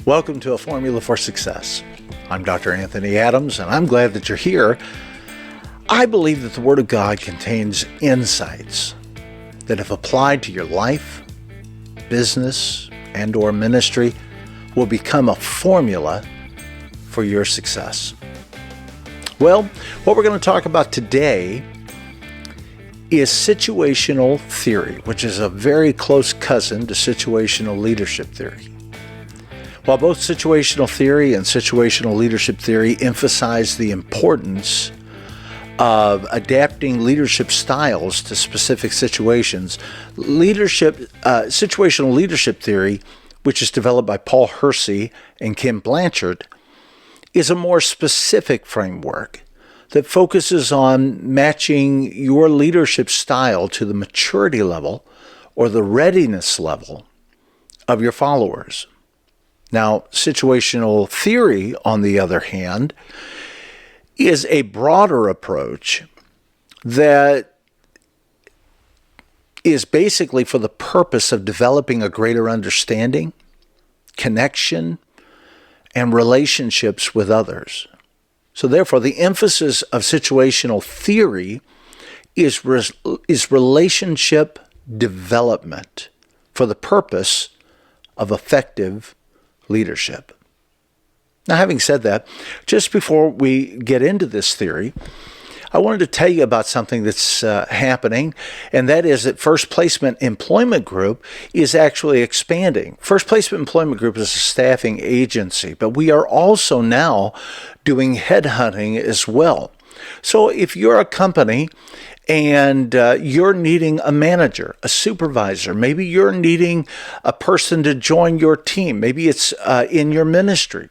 Welcome to A Formula for Success. I'm Dr. Anthony Adams, and I'm glad that you're here. I believe that the Word of God contains insights that, if applied to your life, business, and/or ministry, will become a formula for your success. Well, what we're going to talk about today is situational theory, which is a very close cousin to situational leadership theory. While both situational theory and situational leadership theory emphasize the importance of adapting leadership styles to specific situations, situational leadership theory, which is developed by Paul Hersey and Kim Blanchard, is a more specific framework that focuses on matching your leadership style to the maturity level or the readiness level of your followers. Now, situational theory, on the other hand, is a broader approach that is basically for the purpose of developing a greater understanding, connection, and relationships with others. So therefore, the emphasis of situational theory is relationship development for the purpose of effective leadership. Now, having said that, just before we get into this theory, I wanted to tell you about something that's happening, and that is that First Placement Employment Group is actually expanding. First Placement Employment Group is a staffing agency, but we are also now doing headhunting as well. So if you're a company and you're needing a manager, a supervisor, maybe you're needing a person to join your team, maybe it's in your ministry,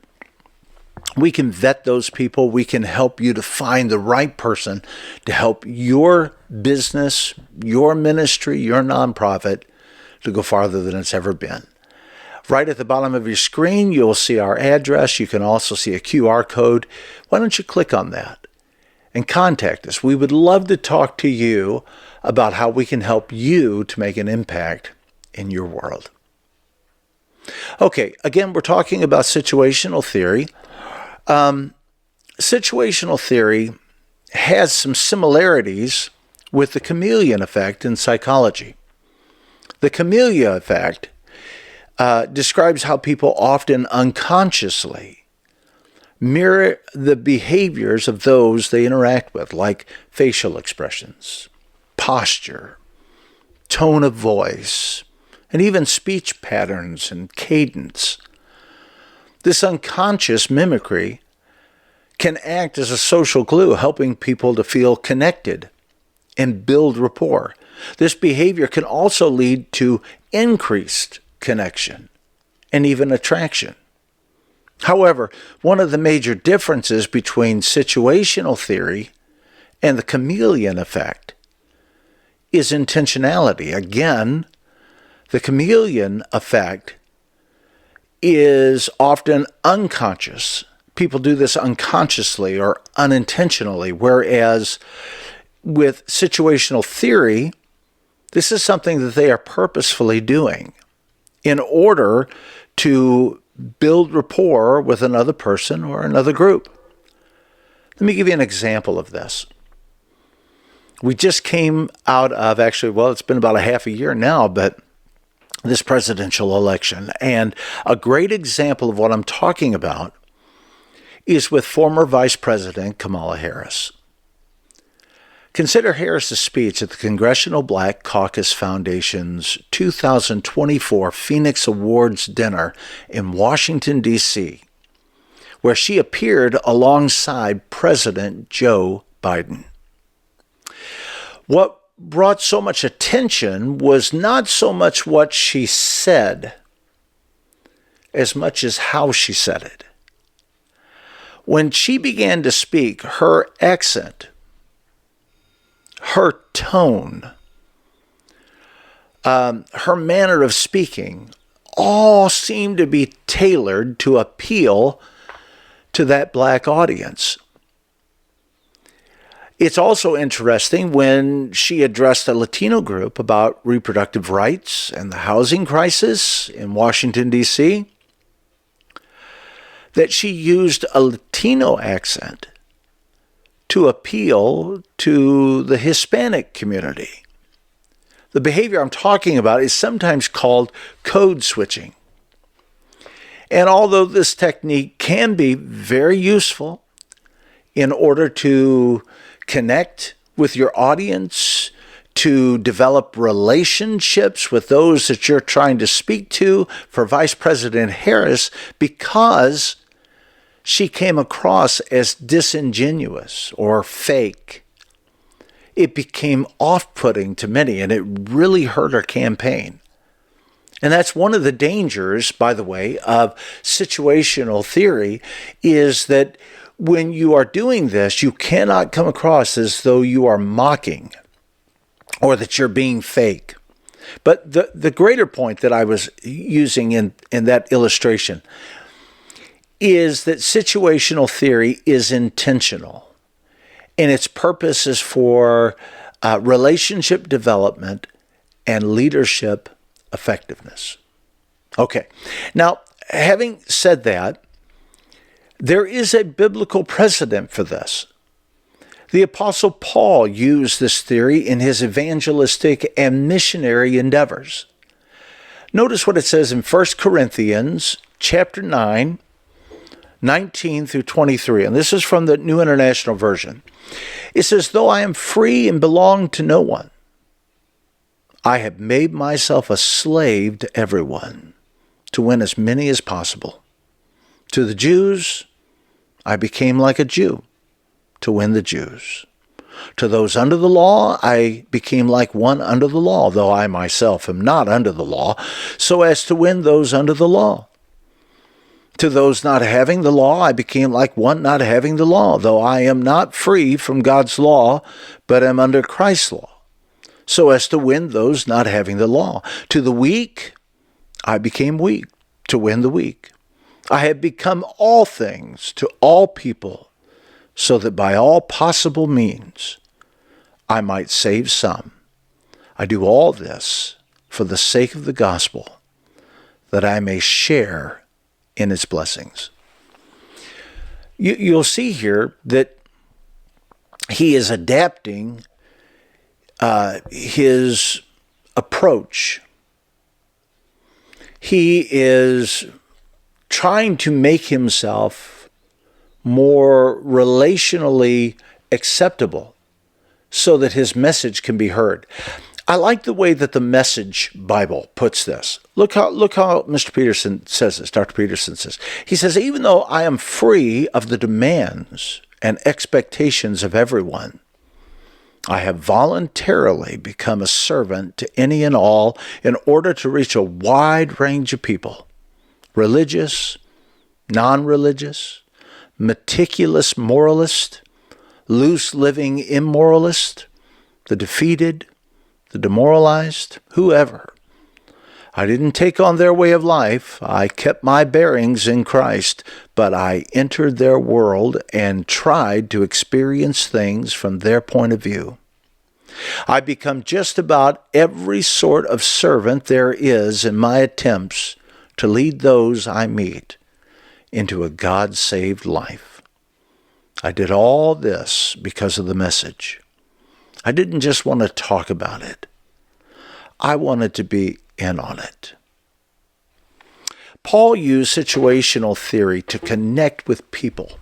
we can vet those people. We can help you to find the right person to help your business, your ministry, your nonprofit to go farther than it's ever been. Right at the bottom of your screen, you'll see our address. You can also see a QR code. Why don't you click on that and contact us? We would love to talk to you about how we can help you to make an impact in your world. Okay, again, we're talking about situational theory. Situational theory has some similarities with the chameleon effect in psychology. The chameleon effect describes how people often unconsciously mirror the behaviors of those they interact with, like facial expressions, posture, tone of voice, and even speech patterns and cadence. This unconscious mimicry can act as a social glue, helping people to feel connected and build rapport. This behavior can also lead to increased connection and even attraction. However, one of the major differences between situational theory and the chameleon effect is intentionality. Again, the chameleon effect is often unconscious. People do this unconsciously or unintentionally, whereas with situational theory, this is something that they are purposefully doing in order to build rapport with another person or another group. Let me give you an example of this. We just came out of, it's been about a half a year now, but this presidential election. And a great example of what I'm talking about is with former Vice President Kamala Harris. Consider Harris's speech at the Congressional Black Caucus Foundation's 2024 Phoenix Awards dinner in Washington, D.C., where she appeared alongside President Joe Biden. What brought so much attention was not so much what she said as much as how she said it. When she began to speak, her accent, her tone, her manner of speaking all seemed to be tailored to appeal to that black audience. It's also interesting when she addressed a Latino group about reproductive rights and the housing crisis in Washington, D.C. that she used a Latino accent to appeal to the Hispanic community. The behavior I'm talking about is sometimes called code switching. And although this technique can be very useful in order to connect with your audience, to develop relationships with those that you're trying to speak to, for Vice President Harris, because she came across as disingenuous or fake, it became off-putting to many, and it really hurt her campaign. And that's one of the dangers, by the way, of situational theory, is that when you are doing this, you cannot come across as though you are mocking or that you're being fake. But the greater point that I was using in that illustration is that situational theory is intentional, and its purpose is for relationship development and leadership effectiveness. Okay, now having said that, there is a biblical precedent for this. The Apostle Paul used this theory in his evangelistic and missionary endeavors. Notice what it says in 1 Corinthians chapter 9, 19 through 23, and this is from the New International Version. It says, "Though I am free and belong to no one, I have made myself a slave to everyone to win as many as possible. To the Jews, I became like a Jew to win the Jews. To those under the law, I became like one under the law, though I myself am not under the law, so as to win those under the law. To those not having the law, I became like one not having the law, though I am not free from God's law, but am under Christ's law, so as to win those not having the law. To the weak, I became weak to win the weak. I have become all things to all people, so that by all possible means I might save some. I do all this for the sake of the gospel, that I may share in its blessings." You'll see here that he is adapting his approach. He is trying to make himself more relationally acceptable so that his message can be heard. I like the way that the Message Bible puts this. Look how Mr. Peterson says this, Dr. Peterson says. He says, "Even though I am free of the demands and expectations of everyone, I have voluntarily become a servant to any and all in order to reach a wide range of people, religious, non-religious, meticulous moralist, loose-living immoralist, the defeated, the demoralized, whoever. I didn't take on their way of life. I kept my bearings in Christ, but I entered their world and tried to experience things from their point of view. I become just about every sort of servant there is in my attempts to lead those I meet into a God-saved life. I did all this because of the message. I didn't just want to talk about it. I wanted to be in on it." Paul used situational theory to connect with people,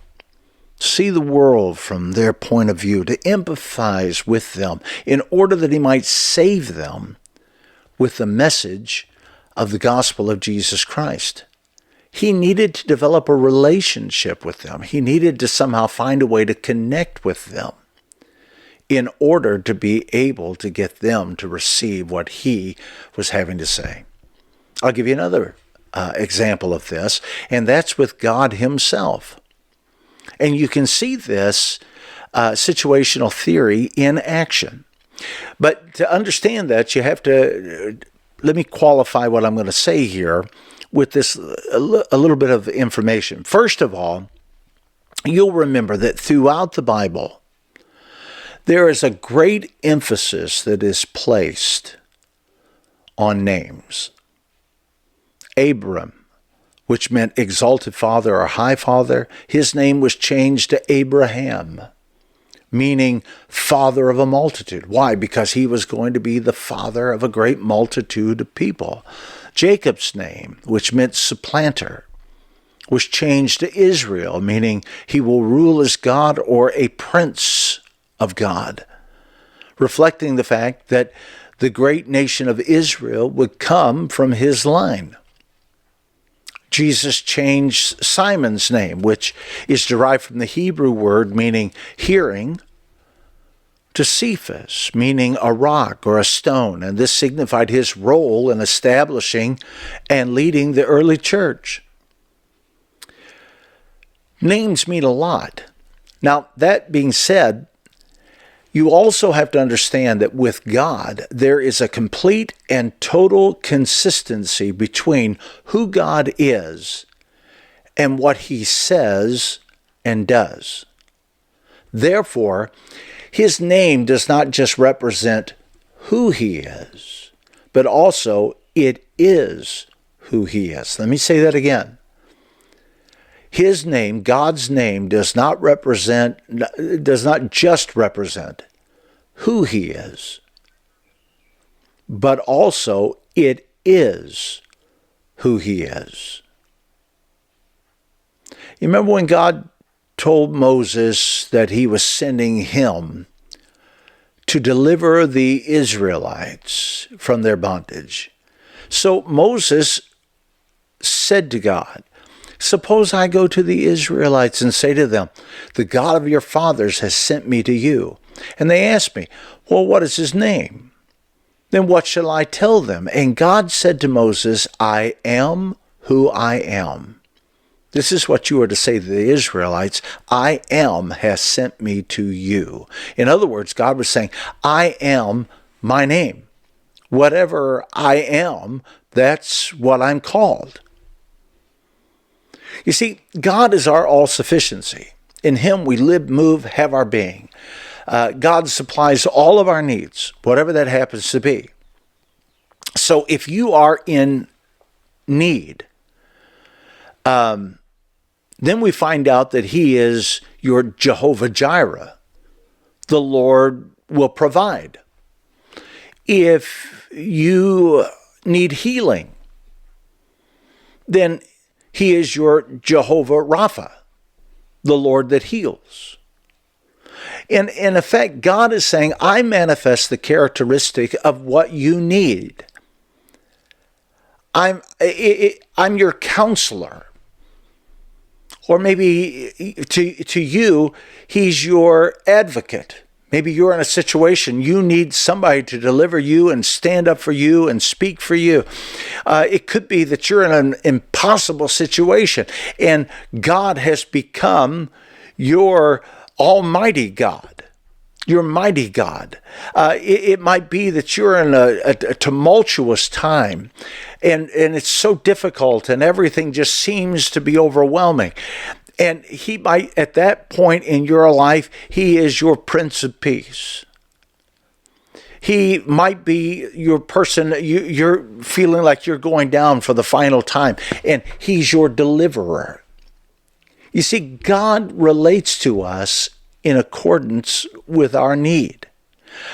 see the world from their point of view, to empathize with them in order that he might save them with the message of the gospel of Jesus Christ. He needed to develop a relationship with them. He needed to somehow find a way to connect with them in order to be able to get them to receive what he was having to say. I'll give you another example of this, and that's with God himself. And you can see this situational theory in action. But to understand that, you have to, let me qualify what I'm going to say here with this a little bit of information. First of all, you'll remember that throughout the Bible, there is a great emphasis that is placed on names. Abram which meant exalted father or high father, his name was changed to Abraham, meaning father of a multitude. Why? Because he was going to be the father of a great multitude of people. Jacob's name, which meant supplanter, was changed to Israel, meaning he will rule as God or a prince of God, reflecting the fact that the great nation of Israel would come from his line. Jesus changed Simon's name, which is derived from the Hebrew word meaning hearing, to Cephas, meaning a rock or a stone, and this signified his role in establishing and leading the early church. Names mean a lot. Now, that being said, you also have to understand that with God, there is a complete and total consistency between who God is and what he says and does. Therefore, his name does not just represent who he is, but also it is who he is. Let me say that again. His name, God's name, does not just represent who he is, but also it is who he is. You remember when God told Moses that he was sending him to deliver the Israelites from their bondage? So Moses said to God, "Suppose I go to the Israelites and say to them, 'The God of your fathers has sent me to you.' And they ask me, 'Well, what is his name?' Then what shall I tell them?" And God said to Moses, "I am who I am." This is what you are to say to the Israelites, "I am has sent me to you." In other words, God was saying, I am my name. Whatever I am, that's what I'm called. You see, God is our all-sufficiency. In him we live, move, have our being. God supplies all of our needs, whatever that happens to be. So if you are in need, then we find out that he is your Jehovah Jireh. The Lord will provide. If you need healing, then he is your Jehovah Rapha, the Lord that heals. In effect, God is saying, I manifest the characteristic of what you need. I'm your counselor. Or maybe to you, he's your advocate. Maybe you're in a situation, you need somebody to deliver you and stand up for you and speak for you. It could be that you're in an impossible situation and God has become your almighty God, your mighty God. It might be that you're in a tumultuous time and it's so difficult and everything just seems to be overwhelming. And he might, at that point in your life, he is your Prince of Peace. He might be your person, you're feeling like you're going down for the final time, and he's your deliverer. You see, God relates to us in accordance with our need.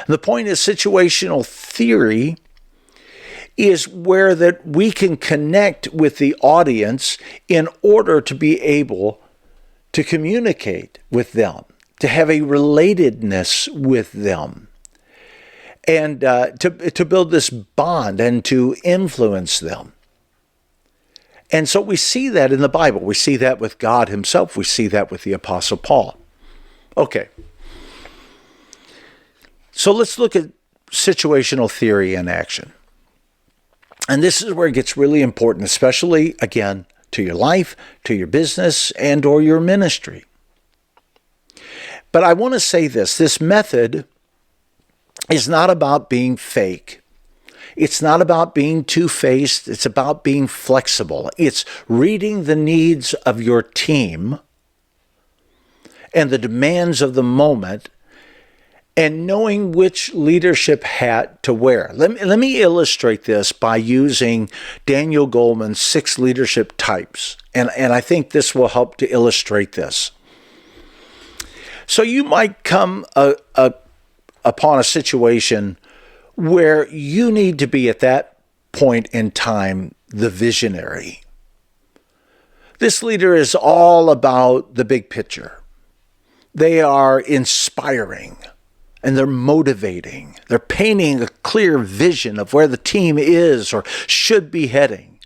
The point is, situational theory is where that we can connect with the audience in order to be able to communicate with them, to have a relatedness with them, and to build this bond and to influence them. And so we see that in the Bible. We see that with God himself. We see that with the Apostle Paul. Okay. So let's look at situational theory in action. And this is where it gets really important, especially, again, to your life, to your business, and or your ministry. But I want to say this method is not about being fake. It's not about being two-faced. It's about being flexible. It's reading the needs of your team and the demands of the moment and knowing which leadership hat to wear. Let me illustrate this by using Daniel Goleman's 6 leadership types. And I think this will help to illustrate this. So you might come upon a situation where you need to be at that point in time the visionary. This leader is all about the big picture. They are inspiring and they're motivating. They're painting a clear vision of where the team is or should be heading.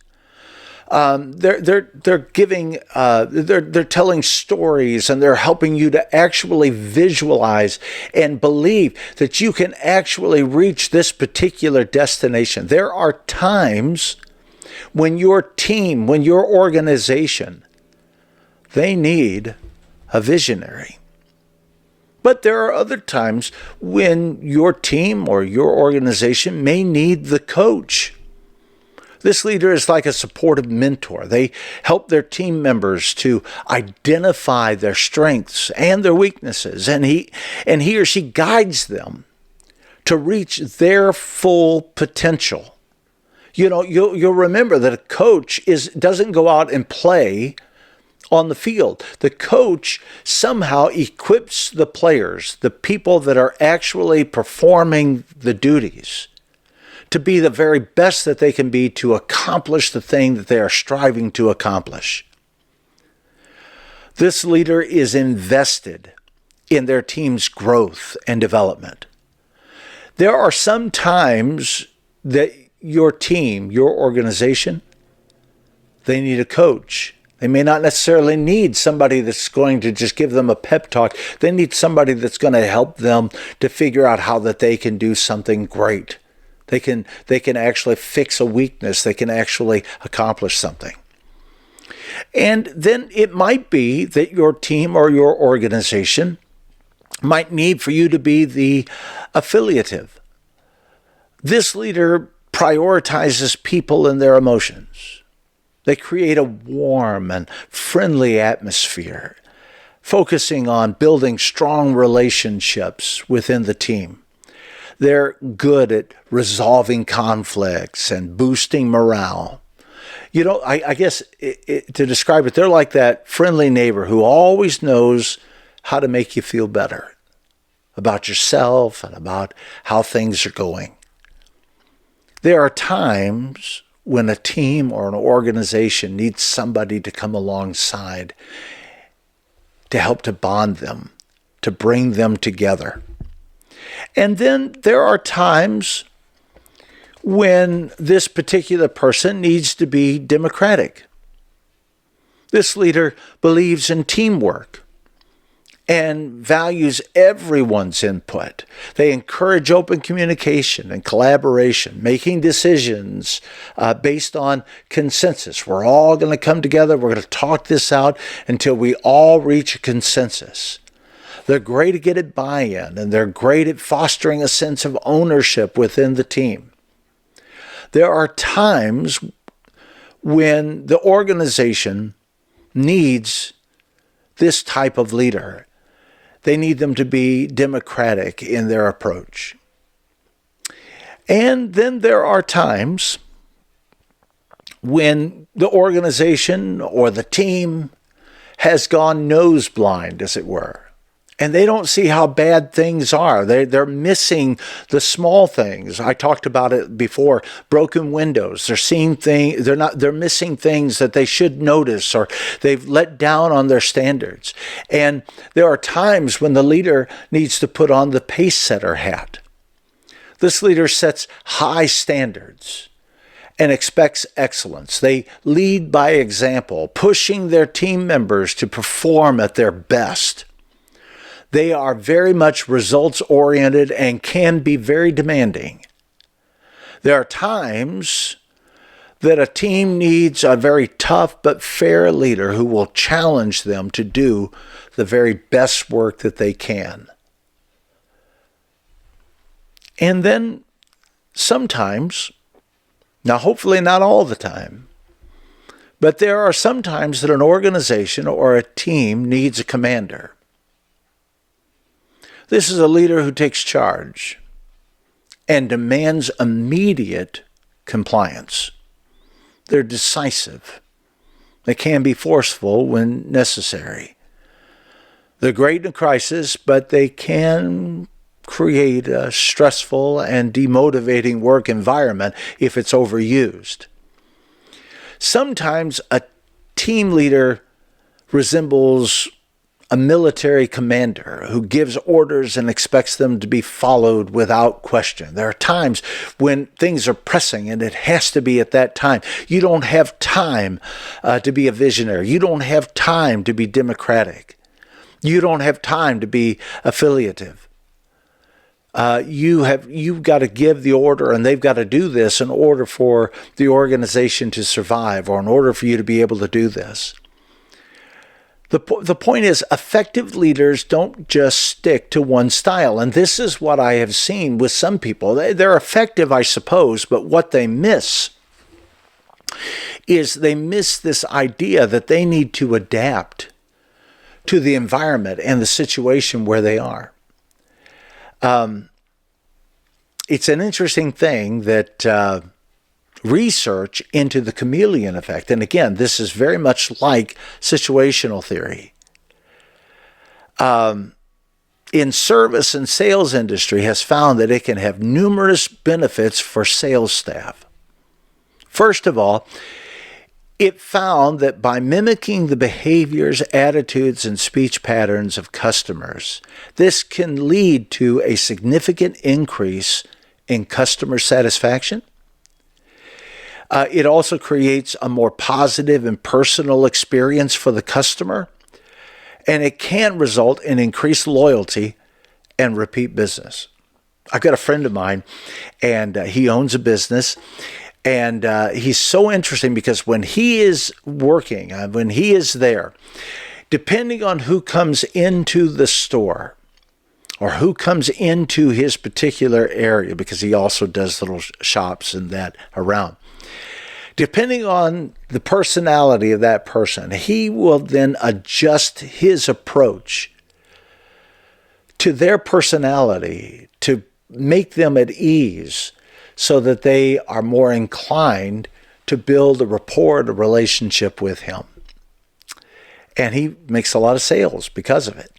They're giving, they're telling stories, and they're helping you to actually visualize and believe that you can actually reach this particular destination. There are times when your team, when your organization, they need a visionary. But there are other times when your team or your organization may need the coach. This leader is like a supportive mentor. They help their team members to identify their strengths and their weaknesses, and he or she guides them to reach their full potential. You know, you'll remember that a coach doesn't go out and play on the field. The coach somehow equips the players, the people that are actually performing the duties, to be the very best that they can be to accomplish the thing that they are striving to accomplish. This leader is invested in their team's growth and development. There are some times that your team, your organization, they need a coach. They may not necessarily need somebody that's going to just give them a pep talk. They need somebody that's going to help them to figure out how that they can do something great. They can actually fix a weakness. They can actually accomplish something. And then it might be that your team or your organization might need for you to be the affiliative. This leader prioritizes people and their emotions. They create a warm and friendly atmosphere, focusing on building strong relationships within the team. They're good at resolving conflicts and boosting morale. You know, I guess to describe it, they're like that friendly neighbor who always knows how to make you feel better about yourself and about how things are going. There are times when a team or an organization needs somebody to come alongside to help to bond them, to bring them together. And then there are times when this particular person needs to be democratic. This leader believes in teamwork and values everyone's input. They encourage open communication and collaboration, making decisions based on consensus. We're all going to come together. We're going to talk this out until we all reach a consensus. They're great at getting buy-in, and they're great at fostering a sense of ownership within the team. There are times when the organization needs this type of leader. They need them to be democratic in their approach. And then there are times when the organization or the team has gone nose blind, as it were. And they don't see how bad things are. They're missing the small things. I talked about it before. Broken windows. They're missing things that they should notice, or they've let down on their standards. And there are times when the leader needs to put on the pace setter hat. This leader sets high standards and expects excellence. They lead by example, pushing their team members to perform at their best. They are very much results-oriented and can be very demanding. There are times that a team needs a very tough but fair leader who will challenge them to do the very best work that they can. And then sometimes, now hopefully not all the time, but there are some times that an organization or a team needs a commander. This is a leader who takes charge and demands immediate compliance. They're decisive. They can be forceful when necessary. They're great in a crisis, but they can create a stressful and demotivating work environment if it's overused. Sometimes a team leader resembles a military commander who gives orders and expects them to be followed without question. There are times when things are pressing and it has to be at that time. You don't have time to be a visionary. You don't have time to be democratic. You don't have time to be affiliative. You've got to give the order, and they've got to do this in order for the organization to survive, or in order for you to be able to do this. The point is, effective leaders don't just stick to one style. And this is what I have seen with some people. They're effective, I suppose, but what they miss is they miss this idea that they need to adapt to the environment and the situation where they are. It's an interesting thing that research into the chameleon effect, and again, this is very much like situational theory, in service and sales industry has found that it can have numerous benefits for sales staff. First of all, it found that by mimicking the behaviors, attitudes, and speech patterns of customers, this can lead to a significant increase in customer satisfaction. It also creates a more positive and personal experience for the customer, and it can result in increased loyalty and repeat business. I've got a friend of mine, and he owns a business, and he's so interesting because when he is working, when he is there, depending on who comes into the store or who comes into his particular area, because he also does little shops and that around, depending on the personality of that person, he will then adjust his approach to their personality to make them at ease so that they are more inclined to build a rapport, a relationship with him. And he makes a lot of sales because of it.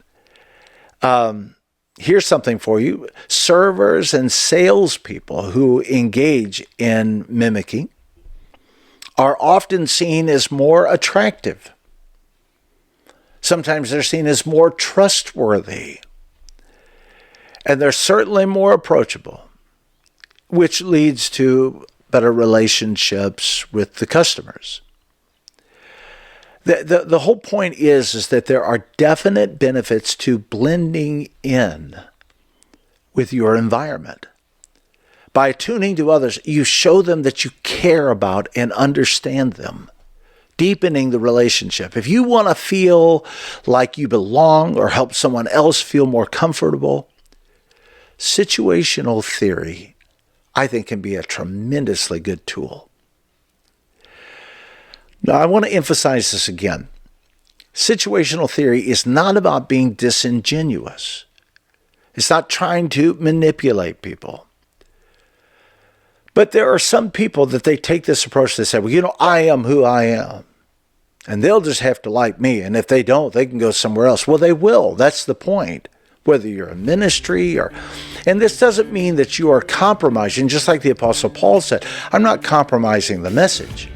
Here's something for you. Servers and salespeople who engage in mimicking are often seen as more attractive. Sometimes they're seen as more trustworthy. And they're certainly more approachable, which leads to better relationships with the customers. The whole point is that there are definite benefits to blending in with your environment. By attuning to others, you show them that you care about and understand them, deepening the relationship. If you want to feel like you belong or help someone else feel more comfortable, situational theory, I think, can be a tremendously good tool. Now, I want to emphasize this again. Situational theory is not about being disingenuous. It's not trying to manipulate people. But there are some people that they take this approach. They say, well, I am who I am. And they'll just have to like me. And if they don't, they can go somewhere else. Well, they will. That's the point. Whether you're in ministry and this doesn't mean that you are compromising, just like the Apostle Paul said, I'm not compromising the message.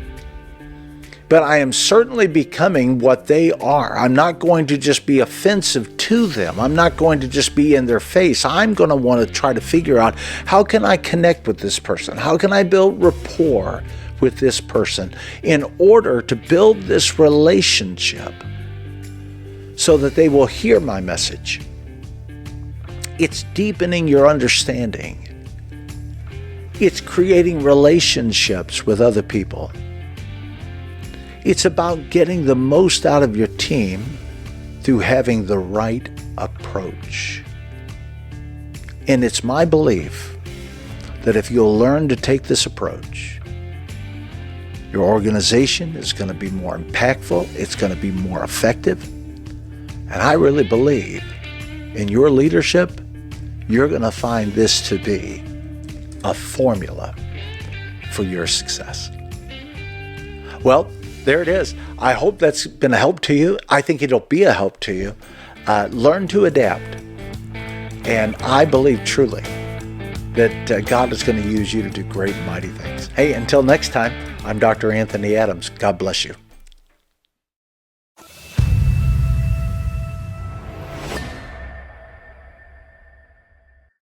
But I am certainly becoming what they are. I'm not going to just be offensive to them. I'm not going to just be in their face. I'm going to want to try to figure out, how can I connect with this person? How can I build rapport with this person in order to build this relationship so that they will hear my message? It's deepening your understanding. It's creating relationships with other people. It's about getting the most out of your team through having the right approach. And it's my belief that if you'll learn to take this approach, your organization is going to be more impactful, it's going to be more effective, and I really believe in your leadership you're going to find this to be a formula for your success. Well, there it is. I hope that's been a help to you. I think it'll be a help to you. Learn to adapt. And I believe truly that God is going to use you to do great and mighty things. Hey, until next time, I'm Dr. Anthony Adams. God bless you.